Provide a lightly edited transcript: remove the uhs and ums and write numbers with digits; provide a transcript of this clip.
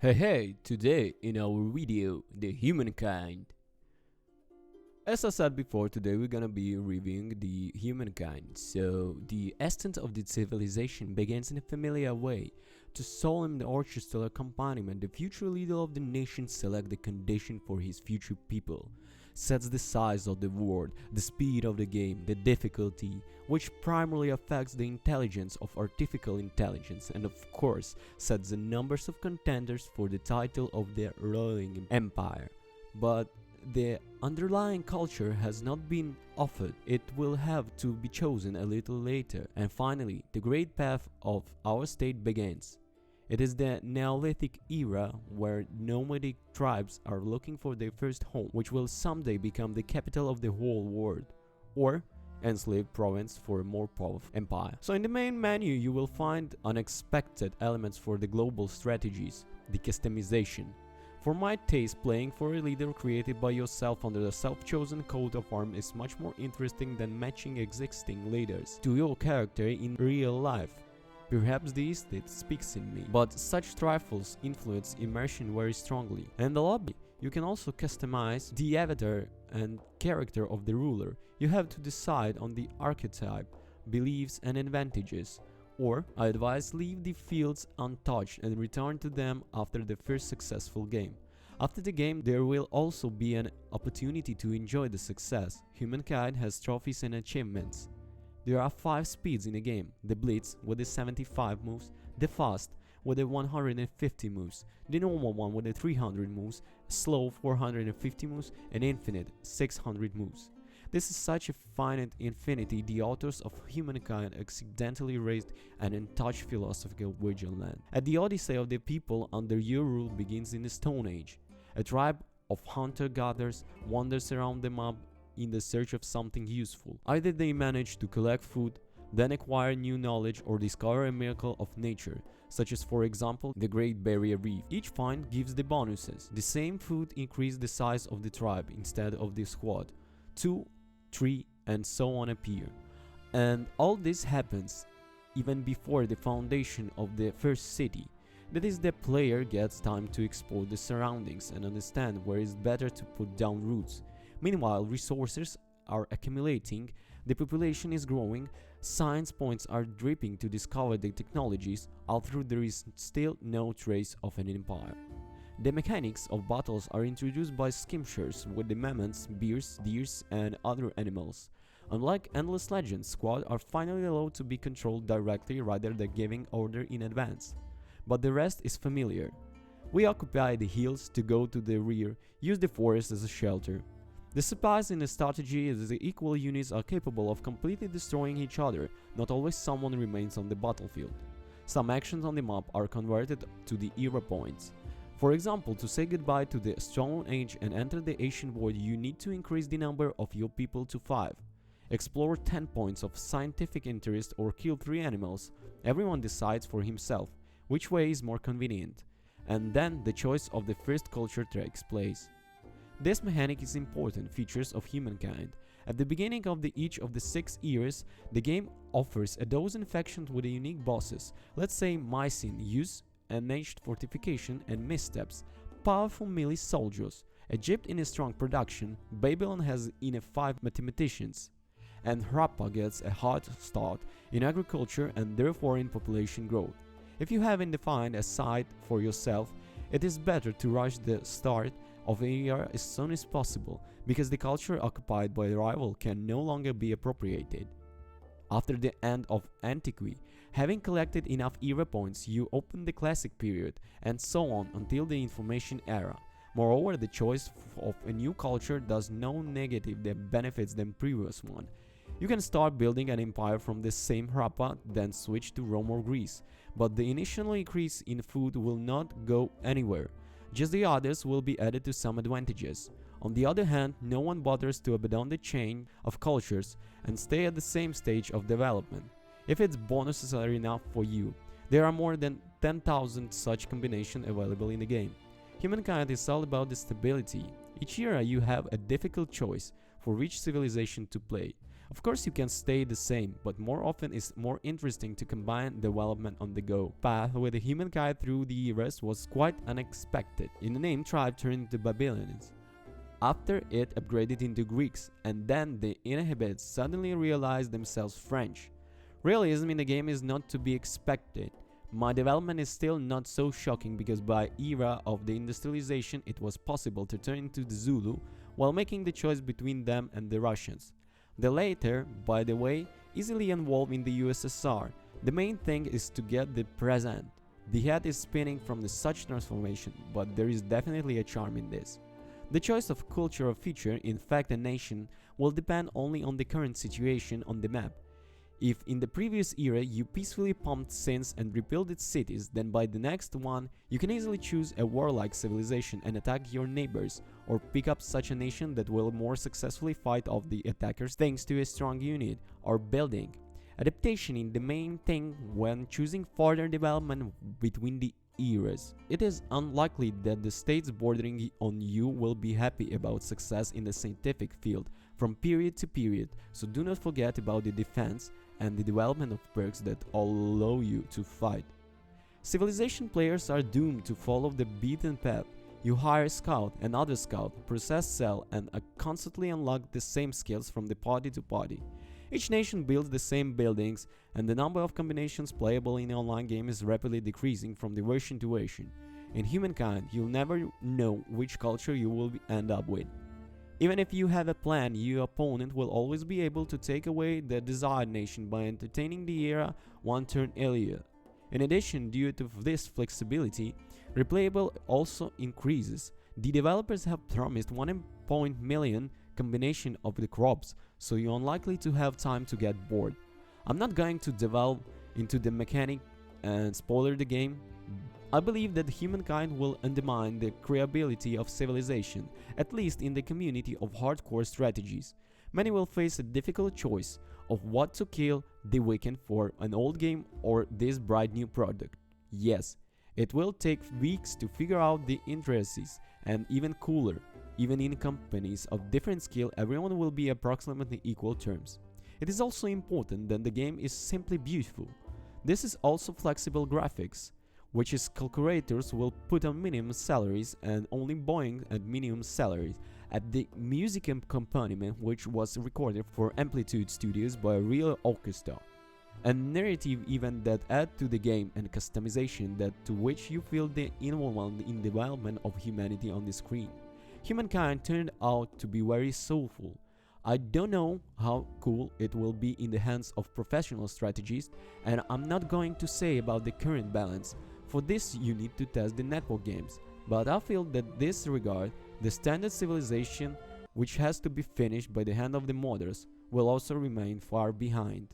Hey, today in our video, the humankind. As I said before, today we're gonna be reviewing the humankind. So, the essence of the civilization begins in a familiar way. To solemn the orchestral accompaniment, the future leader of the nation selects the condition for his future people, sets the size of the world, the speed of the game, the difficulty, which primarily affects the intelligence of artificial intelligence, and of course, sets the numbers of contenders for the title of the ruling empire. But the underlying culture has not been offered, it will have to be chosen a little later. And finally, the great path of our state begins. It is the Neolithic era where nomadic tribes are looking for their first home, which will someday become the capital of the whole world, or enslaved province for a more powerful empire. So in the main menu you will find unexpected elements for the global strategies, the customization. For my taste, playing for a leader created by yourself under a self-chosen coat of arms is much more interesting than matching existing leaders to your character in real life. Perhaps the aesthete speaks in me, but such trifles influence immersion very strongly. And in the lobby, you can also customize the avatar and character of the ruler. You have to decide on the archetype, beliefs and advantages. Or, I advise leave the fields untouched and return to them after the first successful game. After the game, there will also be an opportunity to enjoy the success. Humankind has trophies and achievements. There are 5 speeds in the game: the Blitz with the 75 moves, the Fast with the 150 moves, the normal one with the 300 moves, slow 450 moves, and infinite 600 moves. This is such a finite infinity the authors of Humankind accidentally raised an untouched philosophical vigilant. At the odyssey of the people under your rule begins in the Stone Age. A tribe of hunter-gatherers wanders around the map in the search of something useful. Either they manage to collect food, then acquire new knowledge, or discover a miracle of nature, such as for example the Great Barrier Reef. Each find gives the bonuses. The same food increases the size of the tribe instead of the squad. 2, 3 and so on appear. And all this happens even before the foundation of the first city. That is, the player gets time to explore the surroundings and understand where it's better to put down roots. Meanwhile, resources are accumulating, the population is growing, science points are dripping to discover the technologies, although there is still no trace of an empire. The mechanics of battles are introduced by skirmishers with the mammoths, bears, deers, and other animals. Unlike Endless Legends, squads are finally allowed to be controlled directly rather than giving order in advance. But the rest is familiar. We occupy the hills to go to the rear, use the forest as a shelter. The surprise in the strategy is that the equal units are capable of completely destroying each other, not always someone remains on the battlefield. Some actions on the map are converted to the era points. For example, to say goodbye to the Stone Age and enter the Ancient Void, you need to increase the number of your people to 5. Explore 10 points of scientific interest or kill 3 animals. Everyone decides for himself which way is more convenient. And then the choice of the first culture takes place. This mechanic is important features of Humankind. At the beginning of each of the 6 eras, the game offers a dozen factions with unique bosses. Let's say Mycene use enhanced fortification and missteps, powerful melee soldiers. Egypt in a strong production, Babylon has in a 5 mathematicians, and Harappa gets a hard start in agriculture and therefore in population growth. If you haven't defined a site for yourself, it is better to rush the start of an era as soon as possible, because the culture occupied by a rival can no longer be appropriated. After the end of Antiquity, having collected enough era points, you open the Classic period, and so on until the Information era. Moreover, the choice of a new culture does no negative that benefits the previous one. You can start building an empire from the same Harappa, then switch to Rome or Greece, but the initial increase in food will not go anywhere. Just the others will be added to some advantages. On the other hand, no one bothers to abandon the chain of cultures and stay at the same stage of development. If its bonuses are enough for you, there are more than 10,000 such combinations available in the game. Humankind is all about the stability. Each era you have a difficult choice for which civilization to play. Of course you can stay the same, but more often it's more interesting to combine development on the go. Path with the humankind through the eras was quite unexpected. In the name, tribe turned into Babylonians. After it upgraded into Greeks, and then the inhabitants suddenly realized themselves French. Realism in the game is not to be expected. My development is still not so shocking because by era of the industrialization it was possible to turn into the Zulu while making the choice between them and the Russians. The latter, by the way, easily evolved in the USSR. The main thing is to get the present. The head is spinning from the such transformation, but there is definitely a charm in this. The choice of cultural feature, in fact a nation, will depend only on the current situation on the map. If in the previous era you peacefully pumped sins and rebuilt its cities, then by the next one you can easily choose a warlike civilization and attack your neighbors, or pick up such a nation that will more successfully fight off the attackers thanks to a strong unit or building. Adaptation is the main thing when choosing further development between the eras. It is unlikely that the states bordering on you will be happy about success in the scientific field from period to period, so do not forget about the defense and the development of perks that allow you to fight. Civilization players are doomed to follow the beaten path. You hire a scout, another scout, process cell, and constantly unlock the same skills from the party to party. Each nation builds the same buildings, and the number of combinations playable in the online game is rapidly decreasing from the version to version. In Humankind, you'll never know which culture you will end up with. Even if you have a plan, your opponent will always be able to take away the desired nation by entertaining the era one turn earlier. In addition, due to this flexibility, replayability also increases. The developers have promised 1 million combination of the crops, so you're unlikely to have time to get bored. I'm not going to delve into the mechanic and spoiler the game. I believe that humankind will undermine the creability of civilization, at least in the community of hardcore strategies. Many will face a difficult choice of what to kill the weekend for an old game or this bright new product. Yes, it will take weeks to figure out the intricacies, and even cooler, even in companies of different skill, everyone will be approximately equal terms. It is also important that the game is simply beautiful. This is also flexible graphics, which is calculators will put on minimum salaries and only Boeing at minimum salaries at the music accompaniment which was recorded for Amplitude Studios by a real orchestra. A narrative event that add to the game and customization that to which you feel the involvement in development of humanity on the screen. Humankind turned out to be very soulful. I don't know how cool it will be in the hands of professional strategists, and I'm not going to say about the current balance. For this you need to test the network games, but I feel that this regard, the standard civilization which has to be finished by the hand of the modders will also remain far behind.